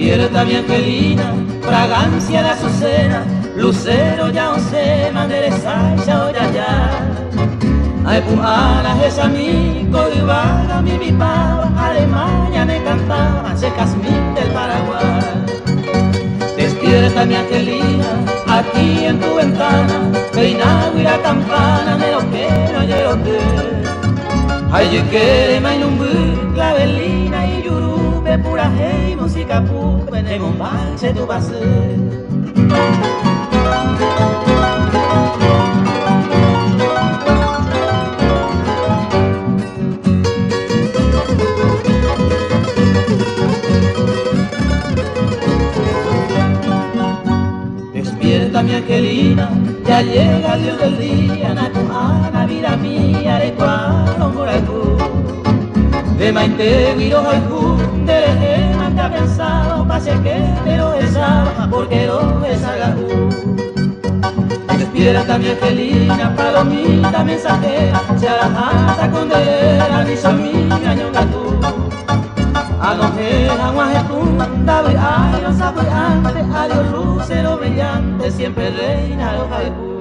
Despierta mi angelina, fragancia de azucena, lucero ya once, mandereza ya ya ya. Ay pujaras es amigo y vaga mi pipaba, Alemania me cantaba, se Casmín del Paraguay. Despierta mi angelina, aquí en tu ventana, peinado y la campana, me lo quiero, yo te. Ay yo quiero mainumbu, clavelina y yurube, pura hey, música pura, en un balse tu vas a ser. Despierta mi angelina, ya llega el Dios del día, Nacuana, vida mía, de cuando moralcú. De maite, guiro, haiku, de lejema, te ha pensado, pase que te lo besaba, porque lo besaba. Despierta mi angelina, palomita mensajera, se alajata con delera, ni somina, ñongatú. Anojera, guajetunda, ay, no sabe antes, adiós lucero brillante, siempre reina los haiku.